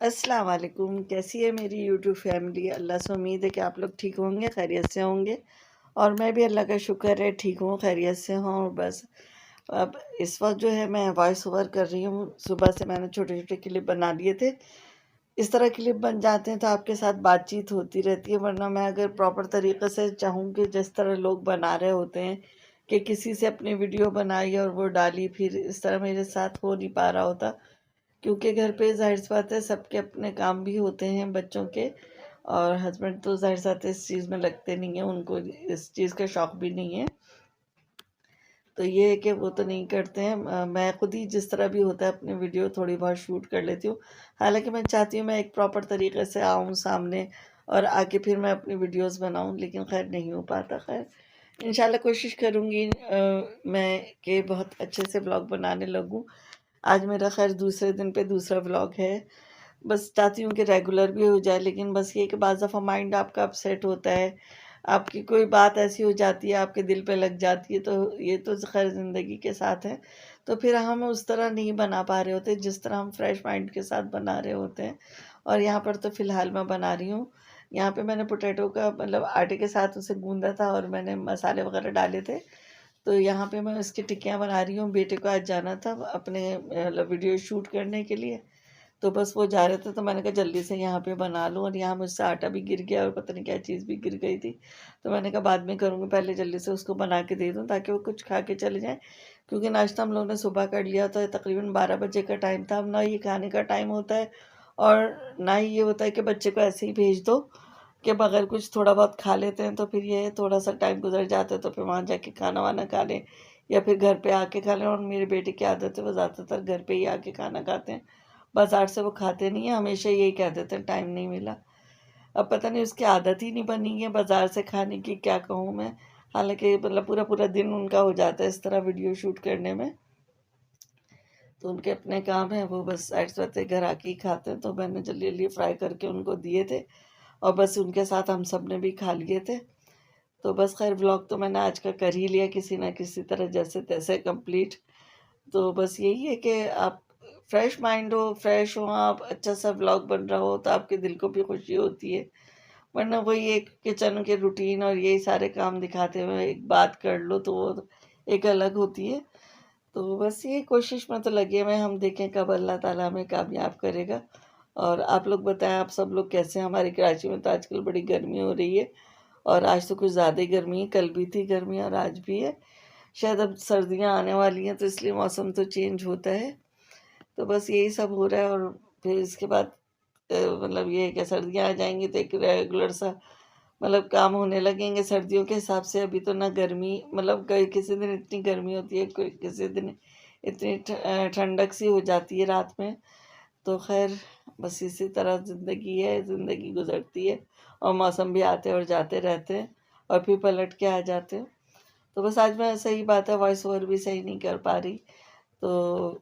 अस्सलाम वालेकुम। कैसी है मेरी यूट्यूब फैमिली? अल्लाह से उम्मीद है कि आप लोग ठीक होंगे, खैरियत से होंगे। और मैं भी अल्लाह का शुक्र है ठीक हूँ, खैरियत से हूँ। और बस अब इस वक्त जो है मैं वॉइस ओवर कर रही हूँ। सुबह से मैंने छोटे छोटे क्लिप बना लिए थे। इस तरह क्लिप बन जाते हैं तो आपके साथ बातचीत होती रहती है, वरना मैं अगर प्रॉपर तरीके से चाहूँ कि जिस तरह लोग बना रहे होते हैं कि किसी से अपनी वीडियो बनाई और वो डाली, फिर इस तरह मेरे साथ हो नहीं पा रहा होता। क्योंकि घर पे ज़ाहिर-सी बात है सबके अपने काम भी होते हैं बच्चों के, और हस्बैंड तो ज़ाहिर-सी बात है इस चीज़ में लगते नहीं हैं, उनको इस चीज़ का शौक भी नहीं है। तो ये है कि वो तो नहीं करते हैं। मैं खुद ही जिस तरह भी होता है अपनी वीडियो थोड़ी बहुत शूट कर लेती हूँ। हालाँकि मैं चाहती हूँ मैं एक प्रॉपर तरीके से आऊँ सामने और आके फिर मैं अपनी वीडियोज़ बनाऊँ, लेकिन ख़ैर नहीं हो पाता। ख़ैर इंशाल्लाह कोशिश करूँगी मैं कि बहुत अच्छे से व्लॉग बनाने लगूँ। आज मेरा ख़ैर दूसरे दिन पे दूसरा व्लॉग है। बस चाहती हूँ कि रेगुलर भी हो जाए, लेकिन बस ये कि बाज़ दफ़ा माइंड आपका अपसेट होता है, आपकी कोई बात ऐसी हो जाती है, आपके दिल पे लग जाती है, तो ये तो ख़ैर ज़िंदगी के साथ है। तो फिर हम उस तरह नहीं बना पा रहे होते, जिस तरह हम फ्रेश माइंड के साथ बना रहे होते हैं। और यहाँ पर तो फ़िलहाल मैं बना रही हूँ। यहाँ पे मैंने पोटैटो का मतलब आटे के साथ उसे गूँधा था और मैंने मसाले वग़ैरह डाले थे। तो यहाँ पे मैं उसकी टिक्कियाँ बना रही हूँ। बेटे को आज जाना था अपने मतलब वीडियो शूट करने के लिए, तो बस वो जा रहे थे तो मैंने कहा जल्दी से यहाँ पे बना लूँ। और यहाँ मुझसे आटा भी गिर गया और पता नहीं क्या चीज़ भी गिर गई थी। तो मैंने कहा बाद में करूँगी, पहले जल्दी से उसको बना के दे दूँ ताकि वो कुछ खा के चले जाएँ। क्योंकि नाश्ता हम लोगों ने सुबह कर लिया, तो तकरीबन 12 बजे का टाइम था। अब ना ये खाने का टाइम होता है और ना ही ये होता है कि बच्चे को ऐसे ही भेज दो कि बगैर कुछ थोड़ा बहुत खा लेते हैं। तो फिर ये थोड़ा सा टाइम गुजर जाता है, तो फिर वहाँ जाके खाना वाना खा लें या फिर घर पे आके खा लें। और मेरे बेटे की आदत है वो ज़्यादातर घर पे ही आके खाना खाते हैं, बाज़ार से वो खाते नहीं हैं। हमेशा यही कह देते हैं टाइम नहीं मिला। अब पता नहीं उसकी आदत ही नहीं बनी है बाज़ार से खाने की, क्या कहूँ मैं। हालाँकि मतलब पूरा पूरा दिन उनका हो जाता है इस तरह वीडियो शूट करने में। तो उनके अपने काम हैं, वो बस साइड घर आके ही खाते हैं। तो मैंने जल्दी-जल्दी फ्राई करके उनको दिए थे और बस उनके साथ हम सब ने भी खा लिए थे। तो बस ख़ैर व्लॉग तो मैंने आज का कर ही लिया किसी न किसी तरह जैसे-तैसे कंप्लीट। तो बस यही है कि आप फ्रेश माइंड हो, फ्रेश हो आप, अच्छा-सा व्लॉग बन रहा हो तो आपके दिल को भी खुशी होती है। वरना वही एक किचन के रूटीन और यही सारे काम दिखाते हुए एक बात कर लो तो वो एक अलग होती है। तो बस ये कोशिश में तो लगे हुए हैं, हम देखें कब अल्लाह ताला हमें कामयाब करेगा। और आप लोग बताएं, आप सब लोग कैसे हैं? हमारी कराची में तो आजकल बड़ी गर्मी हो रही है और आज तो कुछ ज़्यादा ही गर्मी है। कल भी थी गर्मी और आज भी है। शायद अब सर्दियाँ आने वाली हैं तो इसलिए मौसम तो चेंज होता है। तो बस यही सब हो रहा है। और फिर इसके बाद मतलब ये है कि सर्दियाँ आ जाएँगी तो एक रेगुलर सा मतलब काम होने लगेंगे सर्दियों के हिसाब से। अभी तो ना गर्मी मतलब कई किसी दिन इतनी गर्मी होती है, कोई किसी दिन इतनी ठंडक सी हो जाती है रात में। तो ख़ैर बस इसी तरह ज़िंदगी है, ज़िंदगी गुज़रती है और मौसम भी आते और जाते रहते हैं और फिर पलट के आ जाते हैं। तो बस आज मैं सही बात है वॉइस ओवर भी सही नहीं कर पा रही। तो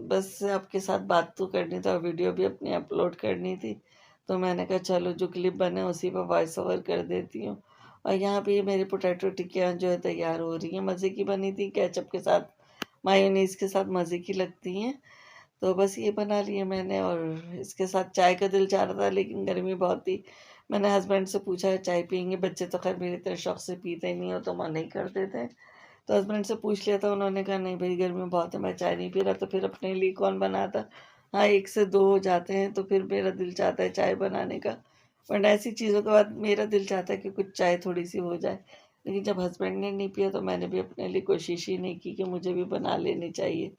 बस आपके साथ बात तो करनी थी और वीडियो भी अपनी अपलोड करनी थी। तो मैंने कहा चलो जो क्लिप बने उसी पर वॉइस ओवर कर देती हूँ। और यहाँ पे ये मेरी पोटैटो टिक्कियाँ जो है तैयार हो रही हैं। मज़े की बनी थी, केचप के साथ, मायोनीज़ के साथ मज़े की लगती हैं। तो बस ये बना लिए मैंने और इसके साथ चाय का दिल चाह रहा था, लेकिन गर्मी बहुत थी। मैंने हस्बैंड से पूछा चाय पियेंगे? बच्चे तो खैर मेरी तरह शौक से पीते ही नहीं हो, तो मना ही कर देते हैं। तो हस्बैंड से पूछ लिया था, उन्होंने कहा नहीं भाई गर्मी बहुत है, मैं चाय नहीं पी रहा। तो फिर अपने लिए कौन बनाता? हाँ, 1 से 2 हो जाते हैं तो फिर मेरा दिल चाहता है चाय बनाने का। वरना ऐसी चीज़ों के बाद मेरा दिल चाहता है कि कुछ चाय थोड़ी-सी हो जाए। लेकिन जब हस्बैंड ने नहीं पिया तो मैंने भी अपने लिए कोशिश ही नहीं की कि मुझे भी बना लेनी चाहिए।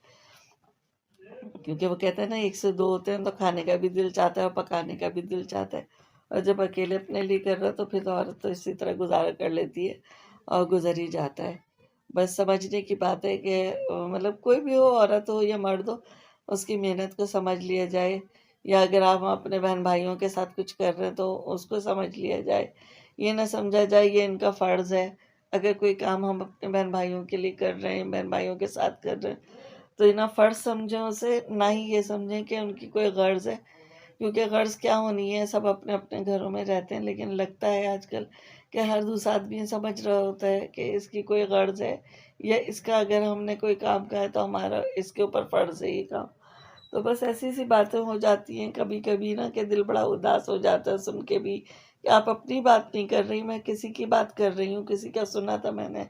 क्योंकि वो कहते हैं ना 1 से 2 होते हैं तो खाने का भी दिल चाहता है और पकाने का भी दिल चाहता है। और जब अकेले अपने लिए कर रहा हो तो फिर तो औरत तो इसी तरह गुज़ारा कर लेती है और गुज़र ही जाता है। बस समझने की बात है कि मतलब कोई भी हो, औरत हो या मर्द हो, उसकी मेहनत को समझ लिया जाए। या अगर आप अपने बहन-भाइयों के साथ कुछ कर रहे हैं तो उसको समझ लिया जाए। ये ना समझा जाए ये इनका फ़र्ज़ है। अगर कोई काम हम अपने बहन-भाइयों के लिए कर रहे हैं, बहन-भाइयों के साथ कर रहे हैं, तो ना फ़र्ज़ समझें उसे, ना ही ये समझें कि उनकी कोई ग़र्ज़ है। क्योंकि ग़र्ज़ क्या होनी है, सब अपने-अपने घरों में रहते हैं। लेकिन लगता है आजकल कि हर दूसरा आदमी ये समझ रहा होता है कि इसकी कोई ग़र्ज़ है या इसका अगर हमने कोई काम कहा है तो हमारा इसके ऊपर फ़र्ज़ है ये काम। तो बस ऐसी-सी बातें हो जाती हैं कभी-कभी ना कि दिल बड़ा उदास हो जाता है सुन के भी कि आप अपनी बात नहीं कर रही, मैं किसी की बात कर रही हूँ, किसी का सुना था मैंने।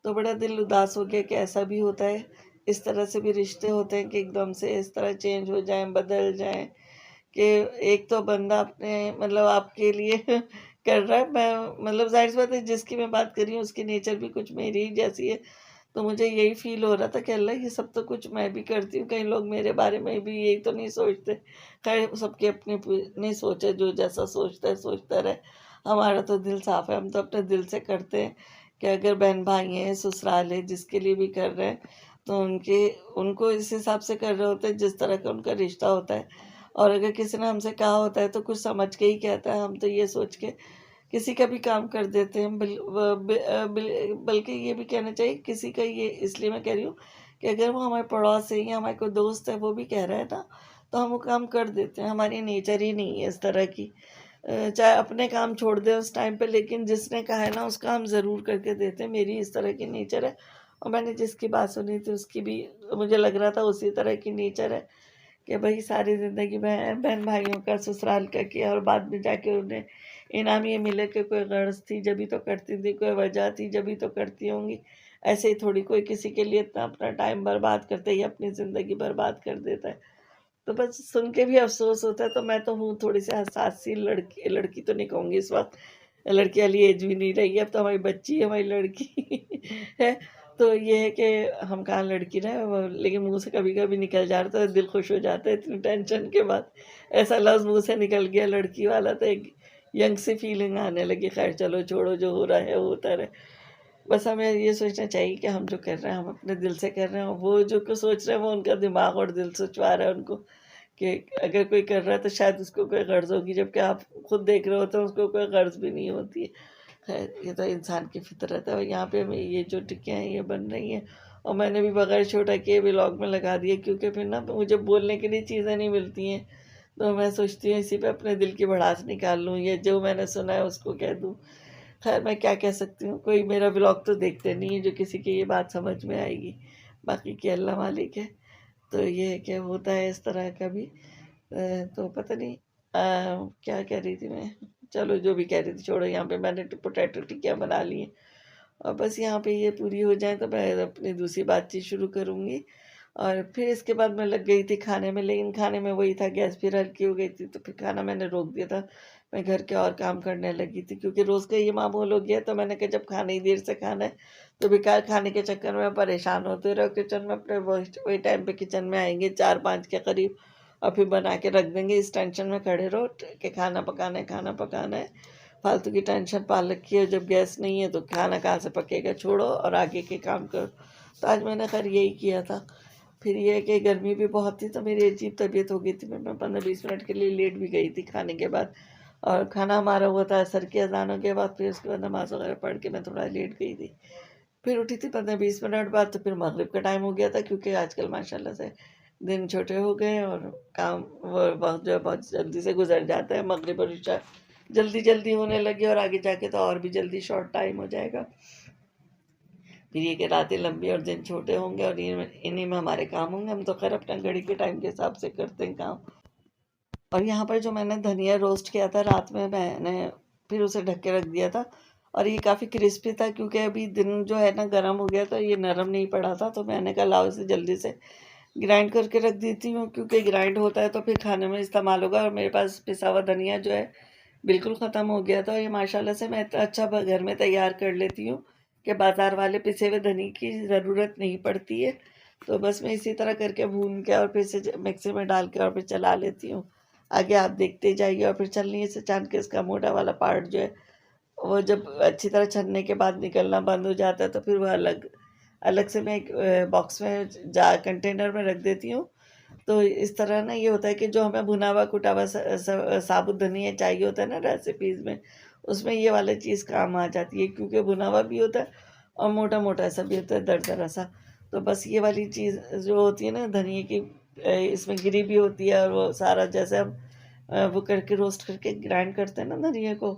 तो बड़ा दिल उदास हो गया कि ऐसा भी होता है, इस तरह से भी रिश्ते होते हैं कि एकदम से इस तरह चेंज हो जाएँ, बदल जाएँ कि एक तो बंदा अपने मतलब आपके लिए कर रहा है, मैं मतलब ज़ाहिर-सी बात है जिसकी मैं बात कर रही हूँ उसकी नेचर भी कुछ मेरी ही जैसी है। तो मुझे यही फ़ील हो रहा था कि अल्लाह ये सब तो कुछ मैं भी करती हूँ, कई लोग मेरे बारे में भी यही तो नहीं सोचते। ख़ैर सबकी अपनी-अपनी सोच है, जो जैसा सोचता है सोचता रहे। हमारा तो दिल साफ़ है, हम तो अपने दिल से करते हैं कि अगर बहन-भाई हैं, ससुराल है, जिसके लिए भी कर रहे हैं, तो उनको इस हिसाब से कर रहे होते हैं जिस तरह का उनका रिश्ता होता है। और अगर किसी ने हमसे कहा होता है तो कुछ समझ के ही कहता है, हम तो ये सोच के किसी का भी काम कर देते हैं बल्कि ये भी कहना चाहिए किसी का, ये इसलिए मैं कह रही हूँ कि अगर वो हमारे पड़ोस है या हमारा कोई दोस्त है वो भी कह रहा है ना, तो हम वो काम कर देते हैं। हमारी नेचर ही नहीं है इस तरह की। चाहे अपने काम छोड़ दें उस टाइम पे, लेकिन जिसने कहा है ना उसका हम ज़रूर करके देते हैं। मेरी इस तरह की नेचर है और मैंने जिसकी बात सुनी थी उसकी भी मुझे लग रहा था उसी तरह की नेचर है कि भई सारी ज़िंदगी बहन-भाइयों का, ससुराल का किया और बाद में जाके उन्हें इनाम ये मिले कि कोई गर्ज़ थी जभी तो करती थी, कोई वजह थी जभी तो करती होंगी। ऐसे ही थोड़ी कोई किसी के लिए इतना अपना टाइम बर्बाद करता है या अपनी ज़िंदगी बर्बाद कर देता है। तो बस सुन के भी अफ़सोस होता है, तो मैं तो हूँ थोड़ी-सी हसास-सी लड़की, लड़की तो नहीं कहूँगी इस वक़्त, लड़की वाली एज भी नहीं रही है, अब तो हमारी बच्ची है, हमारी लड़की है। तो ये है कि हम कहाँ लड़की रहे वो, लेकिन मुँह से कभी-कभी निकल जाता है, दिल खुश हो जाता है इतनी टेंशन के बाद। ऐसा लफ्ज़ मुँह से निकल गया लड़की वाला, तो एक यंग सी फीलिंग आने लगी। ख़ैर चलो छोड़ो, जो हो रहा है होता रहे। बस हमें ये सोचना चाहिए कि हम जो कर रहे हैं हम अपने दिल से कर रहे हैं, और वो जो कुछ सोच रहे हैं वो उनका दिमाग और दिल सोचवा रहा है उनको कि अगर कोई कर रहा है तो शायद उसको कोई गर्ज़ होगी, जबकि आप खुद देख रहे होते हैं उसको कोई गर्ज़ भी नहीं होती है। खैर ये तो इंसान की फितरत है, और यहाँ पे हमें ये जो टिक्कियाँ हैं ये बन रही हैं, और मैंने भी बगैर छोटा किए व्लॉग में लगा दिए, क्योंकि फिर ना मुझे बोलने के लिए चीज़ें नहीं मिलती हैं। तो मैं सोचती हूँ इसी पे अपने दिल की भड़ास निकाल लूँ, ये जो मैंने सुना है उसको कह दूँ। खैर मैं क्या कह सकती हूँ, कोई मेरा व्लॉग तो देखते नहीं है जो किसी की ये बात समझ में आएगी। बाकी की अल्लाह मालिक है। तो ये है कि होता है इस तरह का भी। तो पता नहीं क्या कह रही थी मैं? चलो जो भी कह रही थी छोड़ो, यहाँ पे मैंने पोटैटो टिक्कियाँ बना ली हैं। और बस यहाँ पे ये पूरी हो जाए तो मैं अपनी दूसरी बातचीत शुरू करूँगी। और फिर इसके बाद मैं लग गई थी खाने में, लेकिन खाने में वही था, गैस फिर हल्की हो गई थी, तो फिर खाना मैंने रोक दिया था। मैं घर के और काम करने लगी थी, क्योंकि रोज़ का ये मामूल हो गया, तो मैंने कहा जब खाना ही देर से खाना है, तो बेकार खाने के चक्कर में परेशान होते रहो किचन में, अपने वही वही टाइम पे किचन में आएँगे 4-5 के करीब, और फिर बना के रख देंगे। इस टेंशन में खड़े रहो कि खाना पकाना है। फालतू की टेंशन पाल रखी है, जब गैस नहीं है तो खाना कहाँ से पकेगा, छोड़ो और आगे के काम करो। तो आज मैंने खैर यही किया था। फिर ये है कि गर्मी भी बहुत थी, तो मेरी अजीब तबीयत हो गई थी, मैं 15-20 मिनट के लिए लेट भी गई थी खाने के बाद। और खाना हमारा हुआ था असर की अज़ानों के बाद, फिर उसके बाद नमाज़ वगैरह पढ़ के मैं थोड़ा लेट गई थी। फिर उठी थी 15-20 मिनट बाद, तो फिर मगरिब का टाइम हो गया था, क्योंकि आजकल माशाल्लाह से दिन छोटे हो गए हैं और काम वो वक़्त जो है बहुत जल्दी से गुज़र जाता है। मगरिब और इशा जल्दी-जल्दी होने लगी, और आगे जाके तो और भी जल्दी शॉर्ट टाइम हो जाएगा। फिर ये कि रातें लंबी और दिन छोटे होंगे, और इन्हीं में हमारे काम होंगे। हम तो खैर अपना घड़ी के टाइम के हिसाब से करते हैं काम। और यहाँ पर जो मैंने धनिया रोस्ट किया था रात में, मैंने फिर उसे ढक के रख दिया था, और ये काफ़ी क्रिस्पी था, क्योंकि अभी दिन जो है ना गर्म हो गया, तो ये नरम नहीं पड़ा था, तो मैंने कहा लाओ इसे जल्दी से ग्राइंड करके रख देती हूँ, क्योंकि ग्राइंड होता है तो फिर खाने में इस्तेमाल होगा। और मेरे पास पिसा हुआ धनिया जो है बिल्कुल ख़त्म हो गया था, और ये माशाल्लाह से मैं इतना अच्छा घर में तैयार कर लेती हूँ कि बाज़ार वाले पिसे हुए धनिये की ज़रूरत नहीं पड़ती है। तो बस मैं इसी तरह करके भून के और फिर से मिक्सी में डाल के और फिर चला लेती हूँ। आगे आप देखते जाइए, और फिर छलनी से छान के इसका मोटा वाला पार्ट जो है, वो जब अच्छी तरह छनने के बाद निकलना बंद हो जाता है, तो फिर वो अलग अलग से मैं एक बॉक्स में जा कंटेनर में रख देती हूँ। तो इस तरह ना ये होता है कि जो हमें भुना हुआ कुटा हुआ साबुत धनिया चाहिए होता है ना रेसिपीज़ में, उसमें ये वाली चीज़ काम आ जाती है, क्योंकि भुना हुआ भी होता है और मोटा-मोटा सा भी होता है, दरदरा सा। तो बस ये वाली चीज़ जो होती है ना धनिये की, इसमें गिरी भी होती है, और वो सारा जैसे हम वो करके रोस्ट करके ग्राइंड करते हैं ना धनिये को,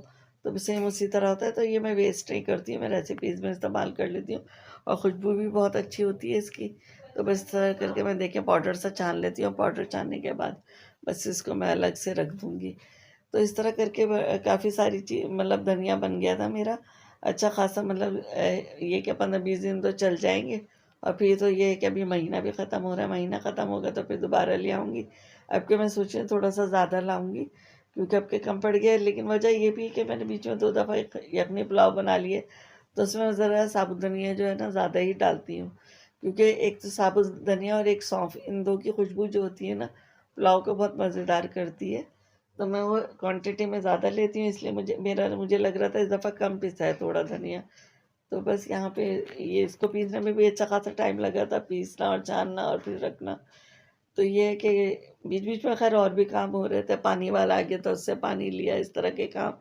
तो सेम उसी तरह होता है। तो ये मैं वेस्ट नहीं करती हूँ, मैं रेसिपीज़ में इस्तेमाल कर लेती हूँ, और खुशबू भी बहुत अच्छी होती है इसकी। तो बस इस तरह करके मैं देखिए पाउडर सा छान लेती हूँ। पाउडर छानने के बाद बस इसको मैं अलग से रख दूँगी। तो इस तरह करके काफ़ी सारी मतलब धनिया बन गया था मेरा अच्छा खासा, मतलब ये क्या 15-20 दिन तो चल जाएँगे। और फिर तो ये है कि अभी महीना भी ख़त्म हो रहा है, महीना ख़त्म होगा तो फिर दोबारा ले आऊँगी। अब के मैं सोच रही हूँ थोड़ा-सा ज़्यादा लाऊँगी, क्योंकि अब के कम पड़ गया है। लेकिन वजह ये भी है कि मैंने बीच में 2 दफ़ा यखनी पुलाव बना लिए, तो उसमें ज़रा साबुत धनिया जो है ना ज़्यादा ही डालती हूँ। क्योंकि एक तो साबुत धनिया और एक सौंफ, इन 2 की खुशबू जो होती है ना, पुलाव को बहुत मज़ेदार करती है। तो मैं वो क्वांटिटी में ज़्यादा लेती हूँ, इसलिए मुझे लग रहा था इस दफ़ा कम पिसा है थोड़ा धनिया। तो बस यहाँ पे ये इसको पीसने में भी अच्छा खासा टाइम लगा था, पीसना और छानना और फिर रखना। तो ये है कि बीच-बीच में ख़ैर और भी काम हो रहे थे, पानी वाला आ गया तो उससे पानी लिया, इस तरह के काम।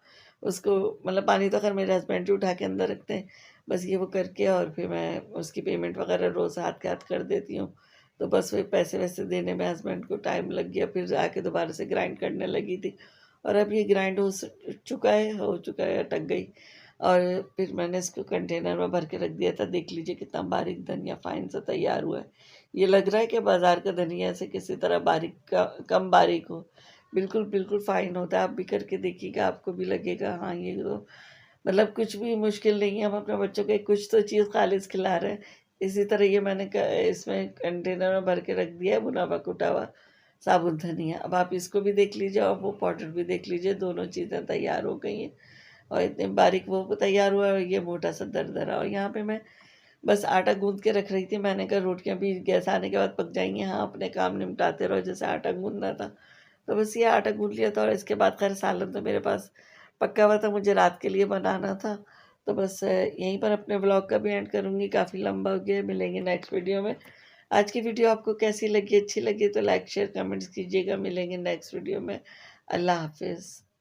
उसको मतलब पानी तो ख़ैर मेरे हस्बैंड ही उठा के अंदर रखते हैं। बस ये वो करके और फिर मैं उसकी पेमेंट वग़ैरह रोज़ हाथ के हाथ कर देती हूँ। तो बस वही पैसे-वैसे देने में हस्बैंड को टाइम लग गया, फिर जाके दोबारा से ग्राइंड करने लगी थी। और अब ये ग्राइंड हो चुका है, अटक गई। और फिर मैंने इसको कंटेनर में भर के रख दिया था। देख लीजिए कितना बारीक धनिया फ़ाइन सा तैयार हुआ है। ये लग रहा है कि बाज़ार का धनिया से किसी तरह बारीक का कम बारीक हो। बिल्कुल, बिल्कुल फ़ाइन होता है। आप भी करके देखिएगा, आपको भी लगेगा हाँ, ये तो मतलब कुछ भी मुश्किल नहीं है। हम अपने बच्चों को एक कुछ तो चीज़ ख़ालिस खिला रहे हैं। इसी तरह ये मैंने इसमें कंटेनर में भर के रख दिया है भुना हुआ, कुटा हुआ साबुत धनिया। अब आप इसको भी देख लीजिए और वो पाउडर भी देख लीजिए, दोनों चीज़ें तैयार हो गई हैं। और इतने बारीक वो तैयार हुआ है, ये मोटा-सा दरदरा। और यहाँ पे मैं बस आटा गूँथ के रख रही थी। मैंने कहा रोटियाँ भी गैस आने के बाद पक जाएँगी, हाँ, अपने काम निपटाते रहो, जैसे आटा गूँथना था। तो बस ये आटा गूँथ लिया था और इसके बाद ख़ैर सालन तो मेरे पास पका हुआ था, मुझे रात के लिए बनाना था। तो बस यहीं पर अपने व्लॉग का भी एंड करूँगी, काफ़ी लंबा हो गया है। मिलेंगे नेक्स्ट वीडियो में। आज की वीडियो आपको कैसी लगी? अच्छी लगी तो लाइक, शेयर, कमेंट्स कीजिएगा। मिलेंगे नेक्स्ट वीडियो में। अल्लाह हाफ़िज़।